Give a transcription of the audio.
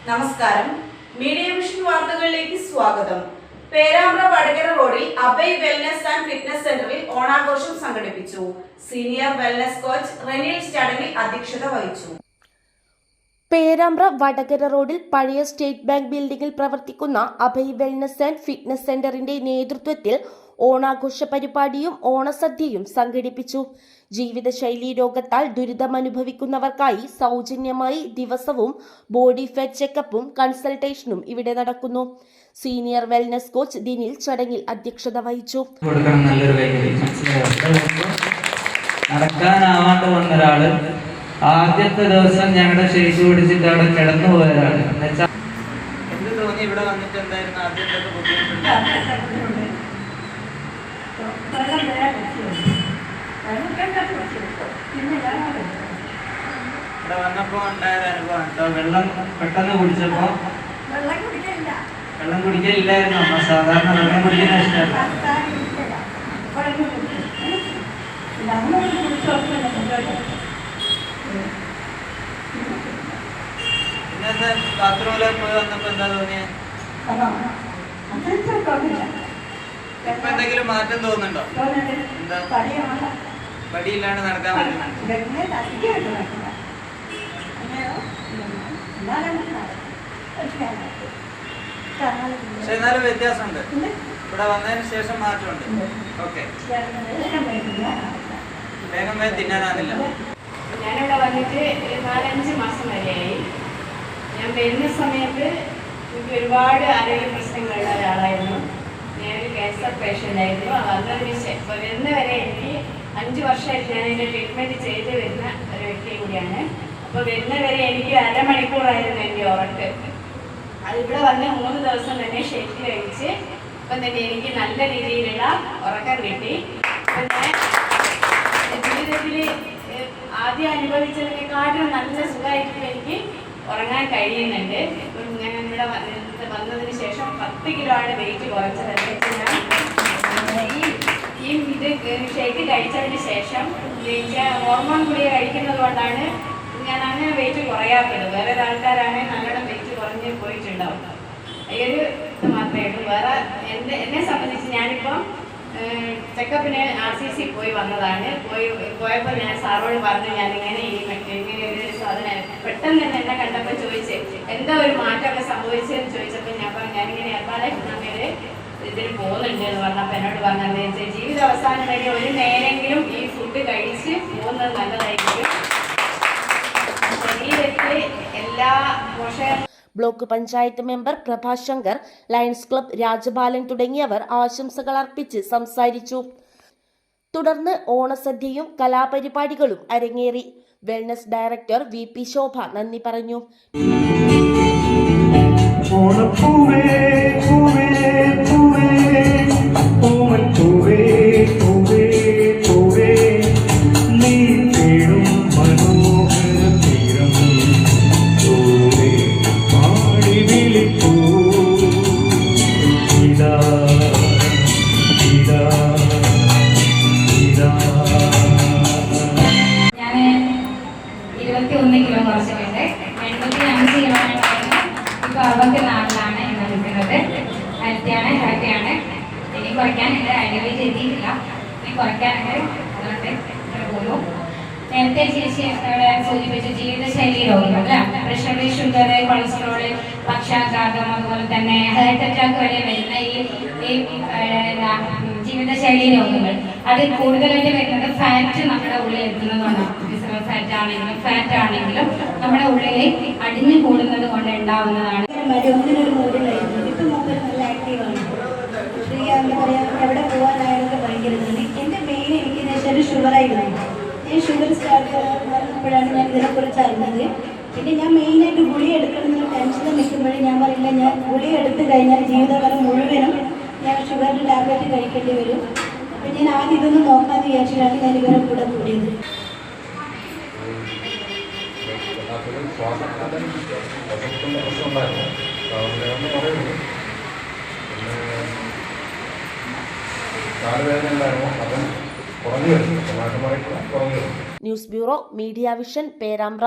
നമസ്കാരം. Media vision വാർത്തകളിലേക്ക് സ്വാഗതം. പേരാമ്പ്ര വടകര റോഡിൽ അഭയ് വെൽനസ് ആൻഡ് ഫിറ്റ്നസ് സെന്ററിൽ ഓണാഘോഷം സംഘടിപ്പിച്ചു. സീനിയർ വെൽനസ് കോച്ച് റെനിൽ ചടങ്ങിൽ അധ്യക്ഷത വഹിച്ചു. പേരാമ്പ്ര വടകര റോഡിൽ പഴയ സ്റ്റേറ്റ് ബാങ്ക് ബിൽഡിംഗിൽ പ്രവർത്തിക്കുന്ന അഭയ് വെൽനസ് ആൻഡ് ഫിറ്റ്നസ് സെന്ററിന്റെ നേതൃത്വത്തിൽ ഓണാഘോഷ പരിപാടിയും ഓണസദ്യയും സംഘടിപ്പിച്ചു. ജീവിതശൈലി രോഗത്താൽ ദുരിതമനുഭവിക്കുന്നവർക്കായി സൗജന്യമായി ദിവസവും ബോഡി ഫാറ്റ് ചെക്കപ്പും കൺസൾട്ടേഷനും ഇവിടെ നടക്കുന്നു. സീനിയർ വെൽനസ് കോച്ച് ദിനിൽ ചടങ്ങിൽ അധ്യക്ഷത വഹിച്ചു. നടക്കാനാവാണ്ട് വന്നൊരാള് ആദ്യത്തെ ദിവസം ഞങ്ങളുടെ ഷെയ്ക്ക് പിടിച്ചിട്ട് അവിടെ കിടന്നു പോയതാണ്. എന്ത് തോന്നി ഇവിടെ വന്നിട്ട്? എന്തായിരുന്നു ആദ്യത്തെ ബുദ്ധിമുട്ടുണ്ട്? ഇവിടെ വന്നപ്പോ ഉണ്ടായൊരു അനുഭവം കേട്ടോ. വെള്ളം പെട്ടെന്ന് കുടിച്ചപ്പോ വെള്ളം കുടിക്കലില്ലായിരുന്നു. അമ്മ സാധാരണ വെള്ളം കുടിക്കുന്ന ഇഷ്ടമല്ല. പിന്നെന്താ ബാത്റൂമിലൊക്കെ പോയി വന്നപ്പോ എന്താ തോന്നിയത്? ഇപ്പൊ എന്തെങ്കിലും മാറ്റം തോന്നുന്നുണ്ടോ? എന്താ പടിയില്ലാണ്ട് നടക്കാൻ പറ്റുന്നുണ്ട്? പക്ഷെ എന്നാലും വ്യത്യാസമുണ്ട്. ഇവിടെ വന്നതിന് ശേഷം മാറ്റമുണ്ട്. ഓക്കെ, വേഗം വേഗം തിന്നാനാണില്ല. ഞാനിവിടെ വന്നിട്ട് 4-5 മാസം വരെയായി. ഞാൻ വരുന്ന സമയത്ത് എനിക്ക് ഒരുപാട് ആരോഗ്യ പ്രശ്നങ്ങളുള്ള ഒരാളായിരുന്നു. ഞാനൊരു ക്യാൻസർ പേഷ്യൻ്റ് ആയിരുന്നു. വരുന്ന വരെ എനിക്ക് 5 വർഷമായിട്ട് ഞാൻ അതിൻ്റെ ട്രീറ്റ്മെൻറ്റ് ചെയ്ത് വരുന്ന ഒരു വ്യക്തി കൂടിയാണ്. അപ്പോൾ വരുന്ന വരെ എനിക്ക് അരമണിക്കൂറായിരുന്നു എൻ്റെ ഉറക്ക്. അതിവിടെ വന്ന് 3 ദിവസം തന്നെ ഷേക്ക് കഴിച്ച് ഇപ്പം തന്നെ എനിക്ക് നല്ല രീതിയിലുള്ള ഉറക്കം കിട്ടി. പിന്നെ ജീവിതത്തിൽ ആദ്യം അനുഭവിച്ചതിനെക്കാട്ടും നല്ല സുഖമായിട്ട് എനിക്ക് ഉറങ്ങാൻ കഴിയുന്നുണ്ട്. ഞാൻ ഇവിടെ വന്നതിന് ശേഷം 10 കിലോ ആണ് വെയിറ്റ് കുറച്ചത്. ഈ ഇത് ഷേക്ക് കഴിച്ചതിന് ശേഷം ഹോർമോൺ ഗുളിക കഴിക്കുന്നത് കൊണ്ടാണ് ഞാൻ അങ്ങനെ വെയിറ്റ് കുറയാത്തത്. വേറെ ആൾക്കാരാണ് നല്ലോണം വെയിറ്റ് കുറഞ്ഞ് പോയിട്ടുണ്ടാവും. ഈ ഒരു ഇത് മാത്രമേ ഉള്ളൂ. വേറെ എന്നെ സംബന്ധിച്ച് ഞാനിപ്പം ചെക്കപ്പിന് RCC പോയി വന്നതാണ്. പോയപ്പോൾ ഞാൻ സാറോട് പറഞ്ഞു ഞാനിങ്ങനെ ഒരു സാധനം പെട്ടെന്ന് തന്നെ എന്നെ കണ്ടപ്പോൾ ചോദിച്ച് എന്താ ഒരു മാറ്റമൊക്കെ സംഭവിച്ചതെന്ന് ചോദിച്ചപ്പോൾ ഞാൻ പറഞ്ഞു ഞാനിങ്ങനെ എർബാലേ ഇതിന് പോകുന്നുണ്ട് എന്ന് പറഞ്ഞപ്പോൾ എന്നോട് പറഞ്ഞത് വെച്ചാൽ ജീവിത അവസാനം വരെ ഒരു നേരെങ്കിലും ഈ ഫുഡ് കഴിച്ച് പോകുന്നത് നല്ലതായിരിക്കും. ശരീരത്തിലെ എല്ലാ പോഷക block panchayat member Prabhashankar, Lions club Rajabalan തുടങ്ങിയവർ ആശംസകൾ അർപ്പിച്ച് സംസാരിച്ചു. തുടർന്ന് ഓണസദ്യയും കലാപരിപാടികളും അരങ്ങേറി. വെൽനസ് ഡയറക്ടർ VP ശോഭ നന്ദി പറഞ്ഞു. ഞാൻ 21 കിലോ കുറച്ചിട്ടുണ്ട്. 85 കിലോ ഉണ്ടായിരുന്നു. ഇപ്പോൾ 64 എന്ന് നിൽക്കുന്നത്. ഹെൽത്തിയാണ്, ഹാപ്പിയാണ്. ഇനി കുറയ്ക്കാൻ എൻ്റെ ആരോഗ്യം എത്തിയിട്ടില്ല. ഇനി കുറയ്ക്കാനുണ്ട്. അതുകൊണ്ട് ഇങ്ങനെ പോകുന്നു. നേരത്തെ ചേച്ചി അവിടെ സൂചിപ്പിച്ച ജീവിതശൈലി രോഗങ്ങൾ, പ്രഷർ, ഷുഗർ, കൊളസ്ട്രോള്, പക്ഷാഘാതം, അതുപോലെ തന്നെ ഹാർട്ട് അറ്റാക്ക് വരെ വരുന്ന ഈ ജീവിതശൈലി രോഗങ്ങൾ അത് കൂടുതലായിട്ട് വരുന്നത് ഫാറ്റ് നമ്മുടെ ഉള്ളിൽ എത്തുന്നതുകൊണ്ടാണ്. ഫിസിക്കൽ ഫാറ്റ് ആണെങ്കിലും നമ്മുടെ ഉള്ളിൽ അടിഞ്ഞു കൂടുന്നത് കൊണ്ട് ഉണ്ടാവുന്നതാണ്. എവിടെ പോകാനായാലും ഭയങ്കര എൻ്റെ മെയിൻ എനിക്ക് ഷുഗറായിരുന്നു. ഞാൻ ഷുഗർ സ്റ്റാർട്ട് വന്നപ്പോഴാണ് ഞാൻ ഇതിനെക്കുറിച്ച് അറിഞ്ഞത്. പിന്നെ ഞാൻ മെയിനായിട്ട് ഗുളിക എടുക്കണമെന്നുള്ള ടെൻഷനിൽ നിൽക്കുമ്പോഴേ ഞാൻ പറയില്ല, ഞാൻ ഗുളിക എടുത്തു കഴിഞ്ഞാൽ ജീവിതകാലം മുഴുവനും ഞാൻ ഷുഗറിൻ്റെ ടാബ്ലറ്റ് കഴിക്കേണ്ടി വരും. അപ്പം ഞാൻ ആദ്യം ഇതൊന്നും നോക്കാമെന്ന് വിചാരിച്ചിട്ടാണ് ഞാൻ ഇവരെ കൂടെ കൂടിയത്. News bureau, media vision, Perambra.